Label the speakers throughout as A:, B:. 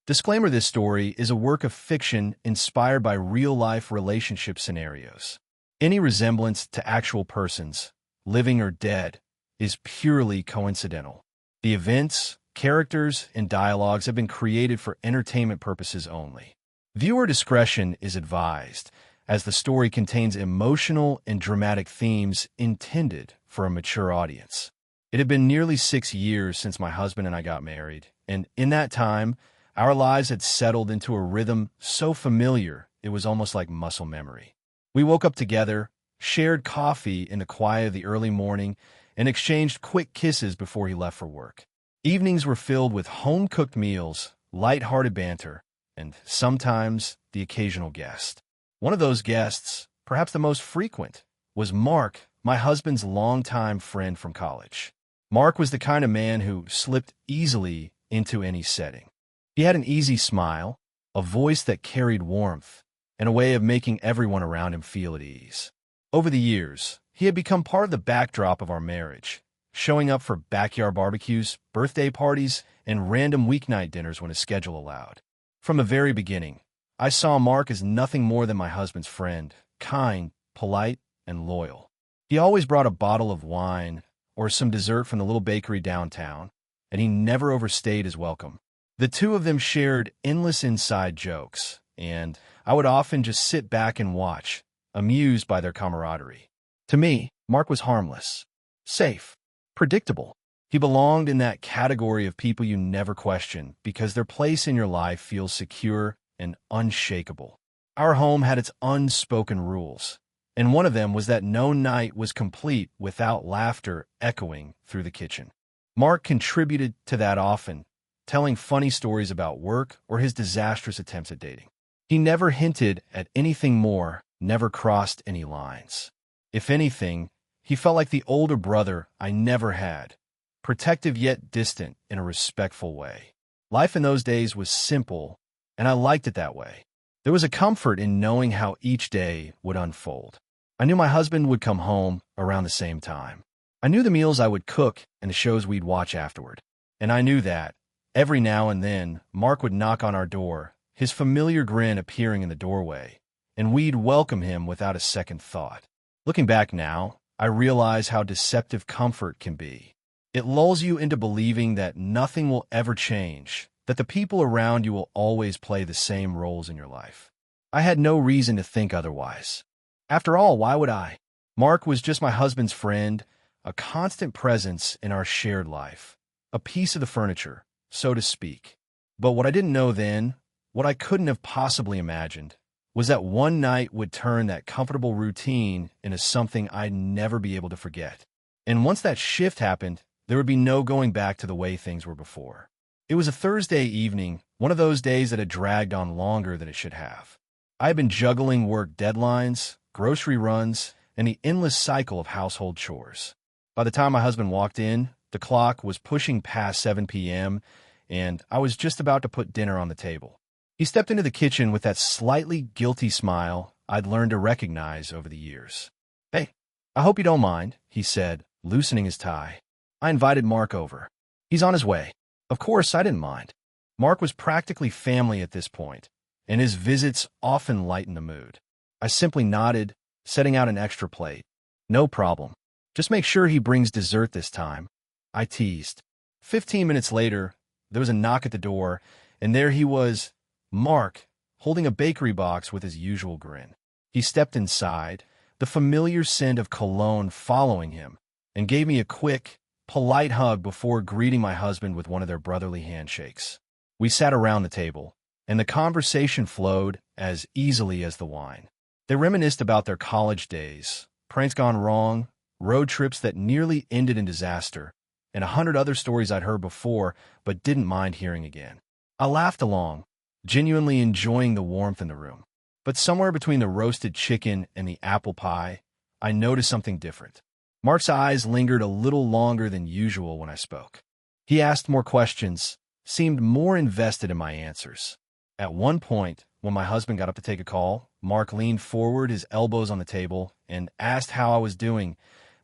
A: Disclaimer: this story is a work of fiction inspired by real-life relationship scenarios. Any resemblance to actual persons, living or dead, is purely coincidental. The events, characters, and dialogues have been created for entertainment purposes only. Viewer discretion is advised, as the story contains emotional and dramatic themes intended for a mature audience. It had been nearly 6 years since my husband and I got married, and in that time, our lives had settled into a rhythm so familiar it was almost like muscle memory. We woke up together, shared coffee in the quiet of the early morning, and exchanged quick kisses before he left for work. Evenings were filled with home-cooked meals, light-hearted banter, and sometimes the occasional guest. One of those guests, perhaps the most frequent, was Mark, my husband's longtime friend from college. Mark was the kind of man who slipped easily into any setting. He had an easy smile, a voice that carried warmth, and a way of making everyone around him feel at ease. Over the years, he had become part of the backdrop of our marriage, showing up for backyard barbecues, birthday parties, and random weeknight dinners when his schedule allowed. From the very beginning, I saw Mark as nothing more than my husband's friend, kind, polite, and loyal. He always brought a bottle of wine or some dessert from the little bakery downtown, and he never overstayed his welcome. The two of them shared endless inside jokes, and I would often just sit back and watch, amused by their camaraderie. To me, Mark was harmless, safe, predictable. He belonged in that category of people you never question because their place in your life feels secure and unshakable. Our home had its unspoken rules, and one of them was that no night was complete without laughter echoing through the kitchen. Mark contributed to that often, telling funny stories about work or his disastrous attempts at dating. He never hinted at anything more, never crossed any lines. If anything, he felt like the older brother I never had, protective yet distant in a respectful way. Life in those days was simple, and I liked it that way. There was a comfort in knowing how each day would unfold. I knew my husband would come home around the same time. I knew the meals I would cook and the shows we'd watch afterward. And I knew that, every now and then, Mark would knock on our door, his familiar grin appearing in the doorway, and we'd welcome him without a second thought. Looking back now, I realize how deceptive comfort can be. It lulls you into believing that nothing will ever change, that the people around you will always play the same roles in your life. I had no reason to think otherwise. After all, why would I? Mark was just my husband's friend, a constant presence in our shared life, a piece of the furniture, so to speak. But what I didn't know then, what I couldn't have possibly imagined, was that one night would turn that comfortable routine into something I'd never be able to forget. And once that shift happened, there would be no going back to the way things were before. It was a Thursday evening, one of those days that had dragged on longer than it should have. I had been juggling work deadlines, grocery runs, and the endless cycle of household chores. By the time my husband walked in, the clock was pushing past 7 p.m., and I was just about to put dinner on the table. He stepped into the kitchen with that slightly guilty smile I'd learned to recognize over the years. "Hey, I hope you don't mind," he said, loosening his tie. I invited Mark over. "He's on his way." Of course, I didn't mind. Mark was practically family at this point, and his visits often lightened the mood. I simply nodded, setting out an extra plate. "No problem. Just make sure he brings dessert this time," I teased. 15 minutes later, there was a knock at the door, and there he was, Mark, holding a bakery box with his usual grin. He stepped inside, the familiar scent of cologne following him, and gave me a quick, polite hug before greeting my husband with one of their brotherly handshakes. We sat around the table, and the conversation flowed as easily as the wine. They reminisced about their college days, pranks gone wrong, road trips that nearly ended in disaster, and 100 other stories I'd heard before but didn't mind hearing again. I laughed along, genuinely enjoying the warmth in the room. But somewhere between the roasted chicken and the apple pie, I noticed something different. Mark's eyes lingered a little longer than usual when I spoke. He asked more questions, seemed more invested in my answers. At one point, when my husband got up to take a call, Mark leaned forward, his elbows on the table, and asked how I was doing.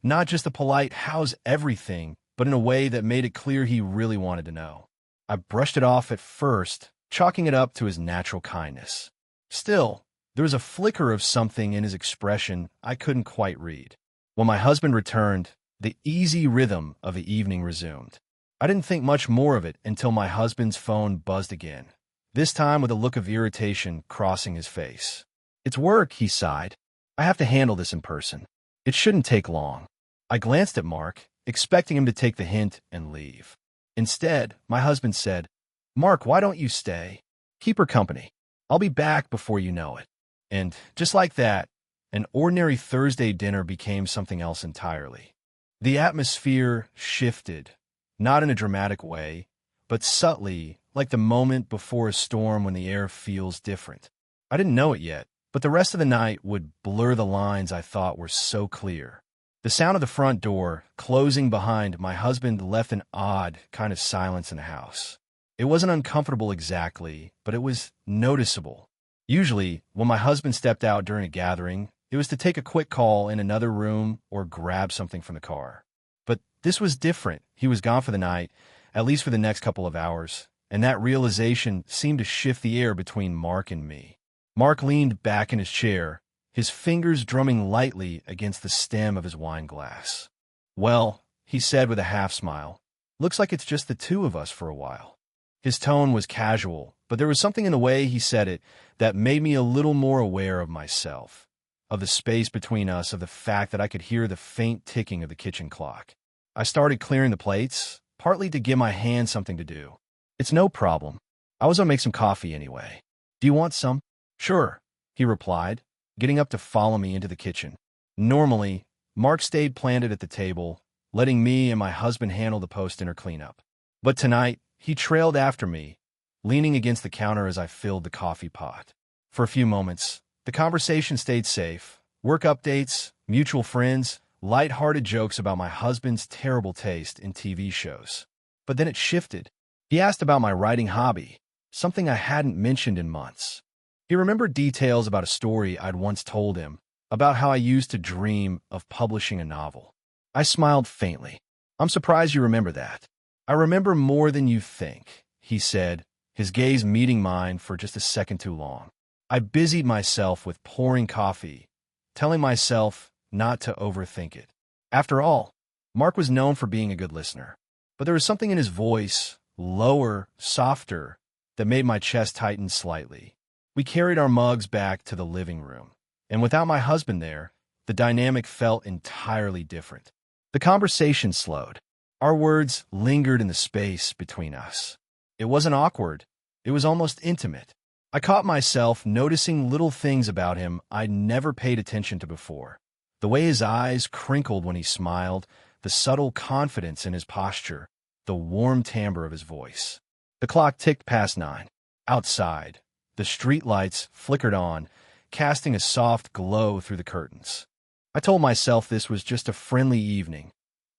A: Not just a polite, "How's everything?" but in a way that made it clear he really wanted to know. I brushed it off at first, chalking it up to his natural kindness. Still, there was a flicker of something in his expression I couldn't quite read. When my husband returned, the easy rhythm of the evening resumed. I didn't think much more of it until my husband's phone buzzed again, this time with a look of irritation crossing his face. "It's work," he sighed. "I have to handle this in person. It shouldn't take long." I glanced at Mark, expecting him to take the hint and leave. Instead, my husband said, "Mark, why don't you stay? Keep her company. I'll be back before you know it." And just like that, an ordinary Thursday dinner became something else entirely. The atmosphere shifted, not in a dramatic way, but subtly, like the moment before a storm when the air feels different. I didn't know it yet, but the rest of the night would blur the lines I thought were so clear. The sound of the front door closing behind my husband left an odd kind of silence in the house. It wasn't uncomfortable exactly, but it was noticeable. Usually, when my husband stepped out during a gathering, it was to take a quick call in another room or grab something from the car. But this was different. He was gone for the night, at least for the next couple of hours, and that realization seemed to shift the air between Mark and me. Mark leaned back in his chair, his fingers drumming lightly against the stem of his wine glass. "Well," he said with a half smile, "looks like it's just the two of us for a while." His tone was casual, but there was something in the way he said it that made me a little more aware of myself, of the space between us, of the fact that I could hear the faint ticking of the kitchen clock. I started clearing the plates, partly to give my hands something to do. "It's no problem. I was gonna make some coffee anyway. Do you want some?" "Sure," he replied, getting up to follow me into the kitchen. Normally, Mark stayed planted at the table, letting me and my husband handle the post-dinner cleanup. But tonight, he trailed after me, leaning against the counter as I filled the coffee pot. For a few moments, the conversation stayed safe. Work updates, mutual friends, light-hearted jokes about my husband's terrible taste in TV shows. But then it shifted. He asked about my writing hobby, something I hadn't mentioned in months. He remembered details about a story I'd once told him, about how I used to dream of publishing a novel. I smiled faintly. "I'm surprised you remember that." "I remember more than you think," he said, his gaze meeting mine for just a second too long. I busied myself with pouring coffee, telling myself not to overthink it. After all, Mark was known for being a good listener. But there was something in his voice, lower, softer, that made my chest tighten slightly. We carried our mugs back to the living room, and without my husband there, the dynamic felt entirely different. The conversation slowed. Our words lingered in the space between us. It wasn't awkward. It was almost intimate. I caught myself noticing little things about him I'd never paid attention to before. The way his eyes crinkled when he smiled, the subtle confidence in his posture, the warm timbre of his voice. The clock ticked past 9. Outside, the streetlights flickered on, casting a soft glow through the curtains. I told myself this was just a friendly evening,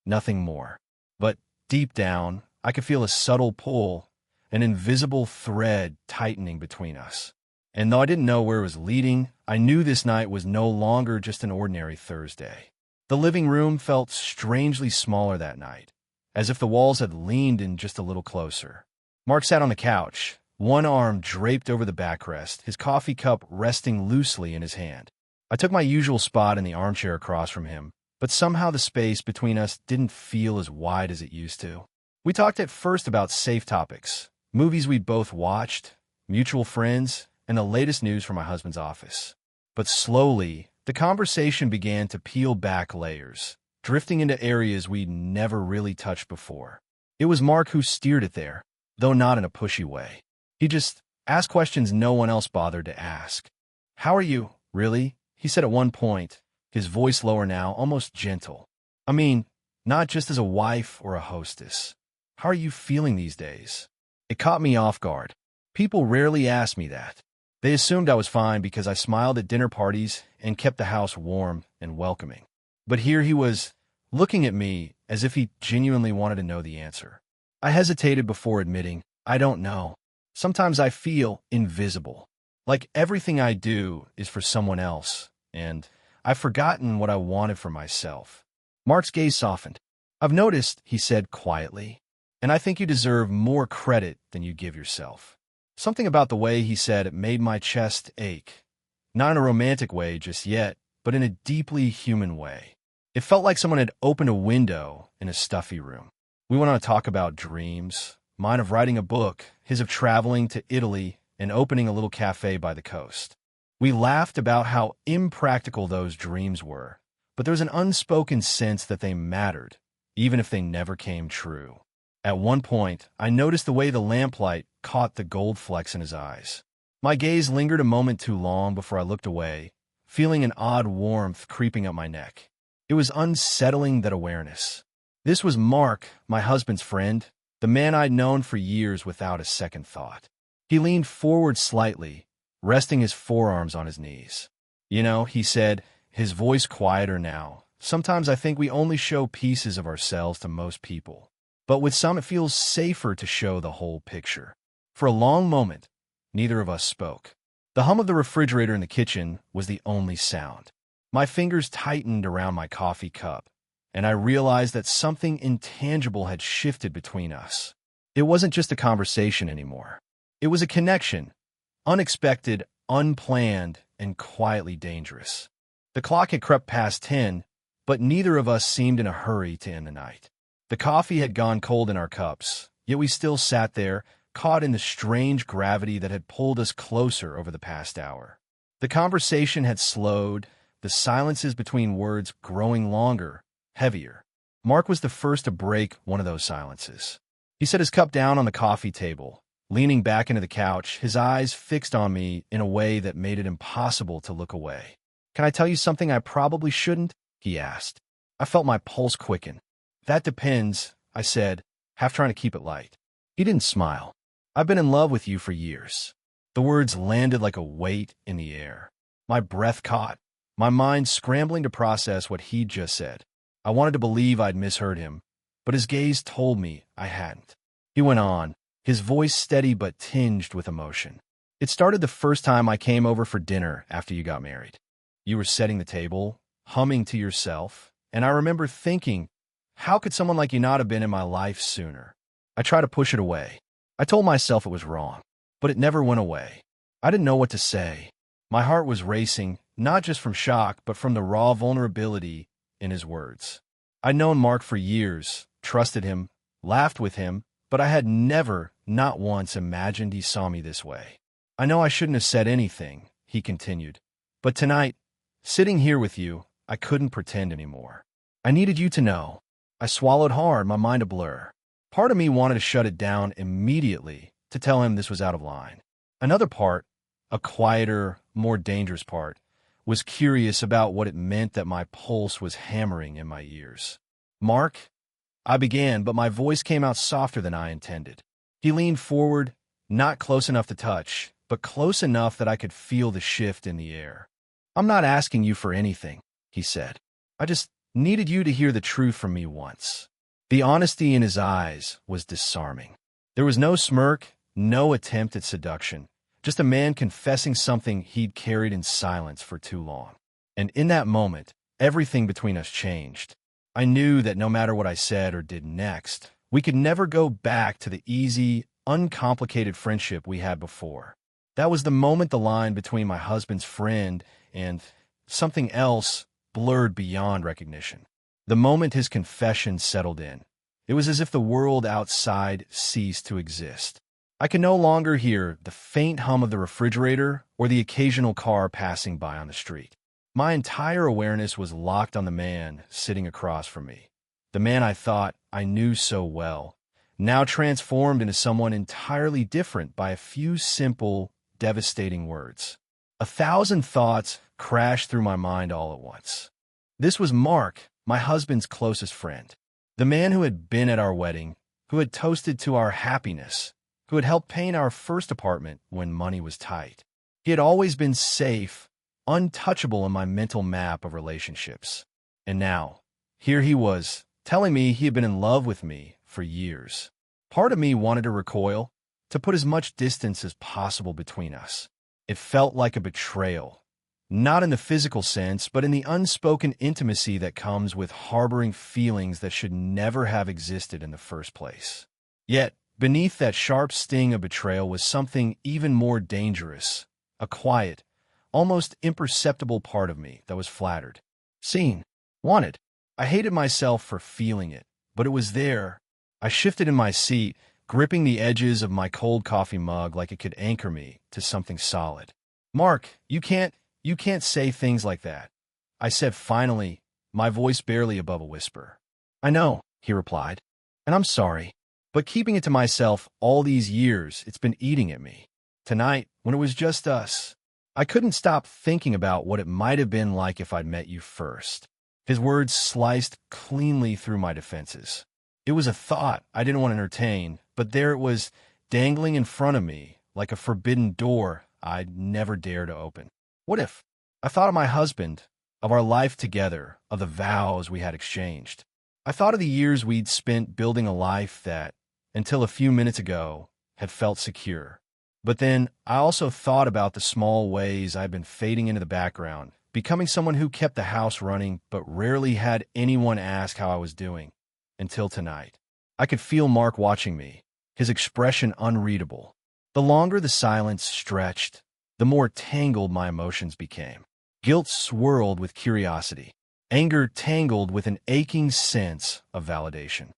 A: nothing more. But deep down, I could feel a subtle pull, an invisible thread tightening between us. And though I didn't know where it was leading, I knew this night was no longer just an ordinary Thursday. The living room felt strangely smaller that night, as if the walls had leaned in just a little closer. Mark sat on the couch, one arm draped over the backrest, his coffee cup resting loosely in his hand. I took my usual spot in the armchair across from him, but somehow the space between us didn't feel as wide as it used to. We talked at first about safe topics, movies we'd both watched, mutual friends, and the latest news from my husband's office. But slowly, the conversation began to peel back layers, drifting into areas we'd never really touched before. It was Mark who steered it there, though not in a pushy way. He just asked questions no one else bothered to ask. "How are you, really?" he said at one point, his voice lower now, almost gentle. "I mean, not just as a wife or a hostess. How are you feeling these days?" It caught me off guard. People rarely ask me that. They assumed I was fine because I smiled at dinner parties and kept the house warm and welcoming. But here he was, looking at me as if he genuinely wanted to know the answer. I hesitated before admitting, "I don't know. Sometimes I feel invisible. Like everything I do is for someone else, and I've forgotten what I wanted for myself." Mark's gaze softened. "I've noticed," he said quietly, "and I think you deserve more credit than you give yourself." Something about the way he said it made my chest ache. Not in a romantic way just yet, but in a deeply human way. It felt like someone had opened a window in a stuffy room. We went on to talk about dreams, mine of writing a book, his of traveling to Italy and opening a little cafe by the coast. We laughed about how impractical those dreams were, but there was an unspoken sense that they mattered, even if they never came true. At one point, I noticed the way the lamplight caught the gold flecks in his eyes. My gaze lingered a moment too long before I looked away, feeling an odd warmth creeping up my neck. It was unsettling, that awareness. This was Mark, my husband's friend, the man I'd known for years without a second thought. He leaned forward slightly, resting his forearms on his knees. You know, he said, his voice quieter now. Sometimes I think we only show pieces of ourselves to most people. But with some it feels safer to show the whole picture. For a long moment, neither of us spoke. The hum of the refrigerator in the kitchen was the only sound. My fingers tightened around my coffee cup, and I realized that something intangible had shifted between us. It wasn't just a conversation anymore. It was a connection, unexpected, unplanned, and quietly dangerous. The clock had crept past 10, but neither of us seemed in a hurry to end the night. The coffee had gone cold in our cups, yet we still sat there, caught in the strange gravity that had pulled us closer over the past hour. The conversation had slowed, the silences between words growing longer, heavier. Mark was the first to break one of those silences. He set his cup down on the coffee table, leaning back into the couch, his eyes fixed on me in a way that made it impossible to look away. "Can I tell you something I probably shouldn't?" he asked. I felt my pulse quicken. "That depends," I said, half trying to keep it light. He didn't smile. "I've been in love with you for years." The words landed like a weight in the air. My breath caught, my mind scrambling to process what he'd just said. I wanted to believe I'd misheard him, but his gaze told me I hadn't. He went on, his voice steady but tinged with emotion. "It started the first time I came over for dinner after you got married. You were setting the table, humming to yourself, and I remember thinking, how could someone like you not have been in my life sooner? I tried to push it away. I told myself it was wrong, but it never went away. I didn't know what to say. My heart was racing, not just from shock, but from the raw vulnerability in his words. I'd known Mark for years, trusted him, laughed with him, but I had never, not once, imagined he saw me this way. I know I shouldn't have said anything," he continued, "but tonight, sitting here with you, I couldn't pretend anymore. I needed you to know." I swallowed hard, my mind a blur. Part of me wanted to shut it down immediately, to tell him this was out of line. Another part, a quieter, more dangerous part, was curious about what it meant that my pulse was hammering in my ears. "Mark," I began, but my voice came out softer than I intended. He leaned forward, not close enough to touch, but close enough that I could feel the shift in the air. "I'm not asking you for anything," he said. "I just needed you to hear the truth from me once." The honesty in his eyes was disarming. There was no smirk, no attempt at seduction, just a man confessing something he'd carried in silence for too long. And in that moment, everything between us changed. I knew that no matter what I said or did next, we could never go back to the easy, uncomplicated friendship we had before. That was the moment the line between my husband's friend and something else blurred beyond recognition. The moment his confession settled in, it was as if the world outside ceased to exist. I could no longer hear the faint hum of the refrigerator or the occasional car passing by on the street. My entire awareness was locked on the man sitting across from me, the man I thought I knew so well, now transformed into someone entirely different by a few simple, devastating words. 1,000 thoughts crashed through my mind all at once. This was Mark, my husband's closest friend, the man who had been at our wedding, who had toasted to our happiness, who had helped paint our first apartment when money was tight. He had always been safe, untouchable in my mental map of relationships. And now, here he was, telling me he had been in love with me for years. Part of me wanted to recoil, to put as much distance as possible between us. It felt like a betrayal, not in the physical sense, but in the unspoken intimacy that comes with harboring feelings that should never have existed in the first place. Yet, Beneath that sharp sting of betrayal was something even more dangerous, a quiet, almost imperceptible part of me that was flattered, seen, wanted. I hated myself for feeling it, but it was there. I shifted in my seat, gripping the edges of my cold coffee mug like it could anchor me to something solid. Mark, you can't say things like that, I said finally, my voice barely above a whisper. I know, he replied, and I'm sorry, but keeping it to myself all these years, it's been eating at me. Tonight, when it was just us, I couldn't stop thinking about what it might have been like if I'd met you first. His words sliced cleanly through my defenses. It was a thought I didn't want to entertain, but there it was, dangling in front of me, like a forbidden door I'd never dare to open. What if? I thought of my husband, of our life together, of the vows we had exchanged. I thought of the years we'd spent building a life that, until a few minutes ago, had felt secure. But then I also thought about the small ways I'd been fading into the background, becoming someone who kept the house running but rarely had anyone ask how I was doing. Until tonight. I could feel Mark watching me, his expression unreadable. The longer the silence stretched, the more tangled my emotions became. Guilt swirled with curiosity. Anger tangled with an aching sense of validation.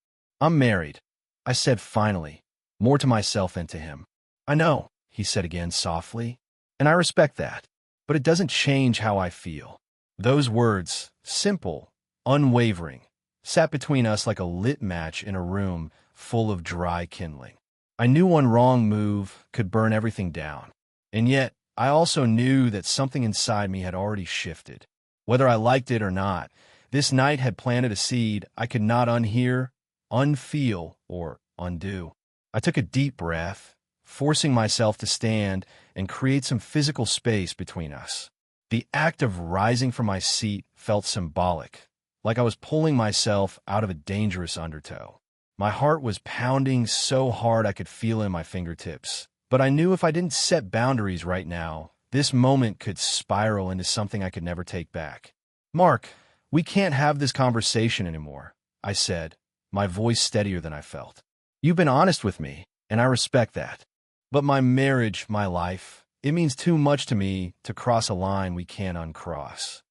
A: I'm married, I said finally, more to myself than to him. I know, he said again softly, and I respect that, but it doesn't change how I feel. Those words, simple, unwavering, sat between us like a lit match in a room full of dry kindling. I knew one wrong move could burn everything down, and yet I also knew that something inside me had already shifted. Whether I liked it or not, this night had planted a seed I could not unhear, unfeel, or undo. I took a deep breath, forcing myself to stand and create some physical space between us. The act of rising from my seat felt symbolic, like I was pulling myself out of a dangerous undertow. My heart was pounding so hard I could feel it in my fingertips, but I knew if I didn't set boundaries right now, this moment could spiral into something I could never take back. Mark, we can't have this conversation anymore, I said, my voice steadier than I felt. You've been honest with me, and I respect that. But my marriage, my life, it means too much to me to cross a line we can't uncross.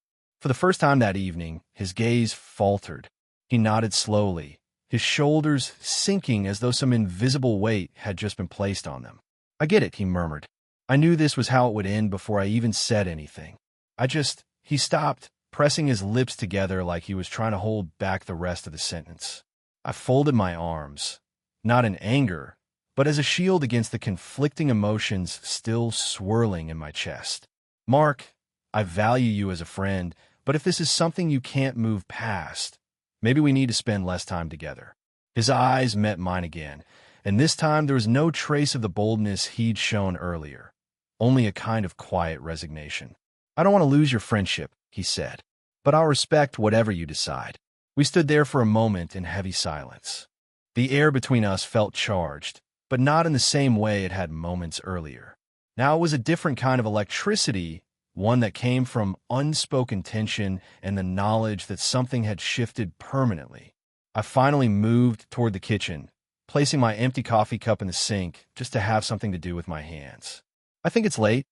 A: For the first time that evening, his gaze faltered. He nodded slowly, his shoulders sinking as though some invisible weight had just been placed on them. I get it, he murmured. I knew this was how it would end before I even said anything. He stopped, pressing his lips together like he was trying to hold back the rest of the sentence. I folded my arms, not in anger, but as a shield against the conflicting emotions still swirling in my chest. Mark, I value you as a friend, but if this is something you can't move past, maybe we need to spend less time together. His eyes met mine again, and this time there was no trace of the boldness he'd shown earlier, only a kind of quiet resignation. I don't want to lose your friendship, he said, but I'll respect whatever you decide. We stood there for a moment in heavy silence. The air between us felt charged, but not in the same way it had moments earlier. Now it was a different kind of electricity, one that came from unspoken tension and the knowledge that something had shifted permanently. I finally moved toward the kitchen, placing my empty coffee cup in the sink just to have something to do with my hands. I think it's late,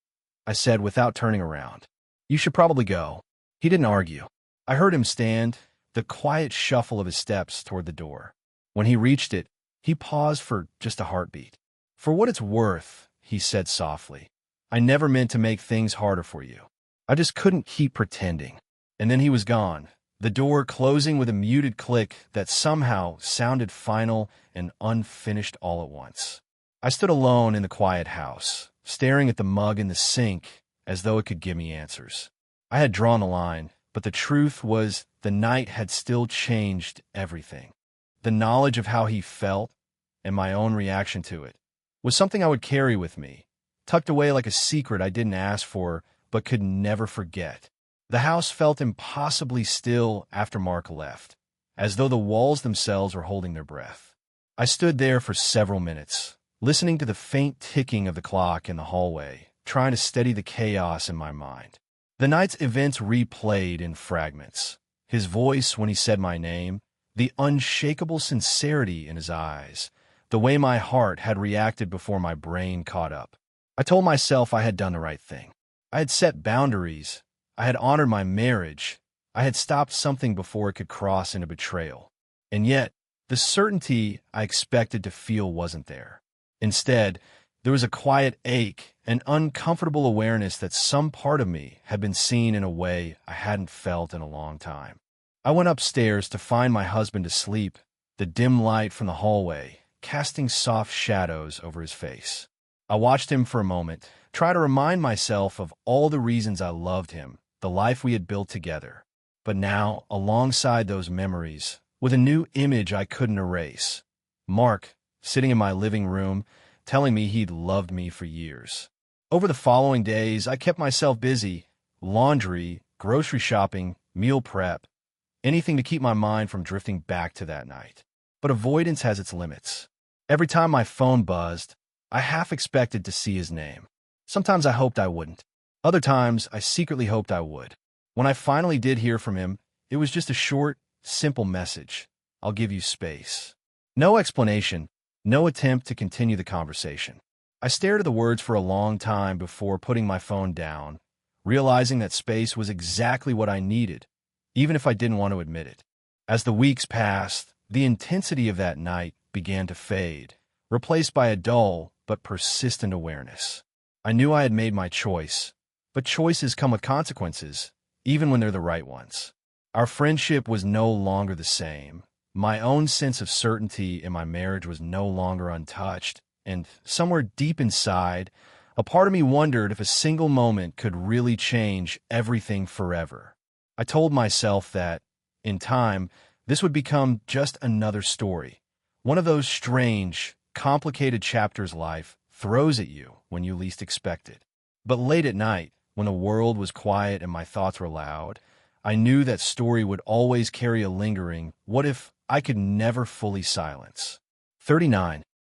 A: I said without turning around. You should probably go. He didn't argue. I heard him stand, the quiet shuffle of his steps toward the door. When he reached it, he paused for just a heartbeat. For what it's worth, he said softly, I never meant to make things harder for you. I just couldn't keep pretending. And then he was gone, the door closing with a muted click that somehow sounded final and unfinished all at once. I stood alone in the quiet house, staring at the mug in the sink as though it could give me answers. I had drawn the line, but the truth was the night had still changed everything. The knowledge of how he felt, and my own reaction to it, was something I would carry with me, tucked away like a secret I didn't ask for but could never forget. The house felt impossibly still after Mark left, as though the walls themselves were holding their breath. I stood there for several minutes, listening to the faint ticking of the clock in the hallway, trying to steady the chaos in my mind. The night's events replayed in fragments. His voice when he said my name, the unshakable sincerity in his eyes, the way my heart had reacted before my brain caught up. I told myself I had done the right thing. I had set boundaries. I had honored my marriage. I had stopped something before it could cross into betrayal. And yet, the certainty I expected to feel wasn't there. Instead, there was a quiet ache, an uncomfortable awareness that some part of me had been seen in a way I hadn't felt in a long time. I went upstairs to find my husband asleep, the dim light from the hallway casting soft shadows over his face. I watched him for a moment, try to remind myself of all the reasons I loved him, the life we had built together. But now, alongside those memories, with a new image I couldn't erase, Mark, sitting in my living room, telling me he'd loved me for years. Over the following days, I kept myself busy. Laundry, grocery shopping, meal prep, anything to keep my mind from drifting back to that night. But avoidance has its limits. Every time my phone buzzed, I half expected to see his name. Sometimes I hoped I wouldn't. Other times, I secretly hoped I would. When I finally did hear from him, it was just a short, simple message. I'll give you space. No explanation, no attempt to continue the conversation. I stared at the words for a long time before putting my phone down, realizing that space was exactly what I needed, even if I didn't want to admit it. As the weeks passed, the intensity of that night began to fade, replaced by a dull but persistent awareness. I knew I had made my choice, but choices come with consequences, even when they're the right ones. Our friendship was no longer the same. My own sense of certainty in my marriage was no longer untouched, and somewhere deep inside, a part of me wondered if a single moment could really change everything forever. I told myself that, in time, this would become just another story. One of those strange, complicated chapters life throws at you when you least expect it. But late at night, when the world was quiet and my thoughts were loud, I knew that story would always carry a lingering, what if I could never fully silence. 39.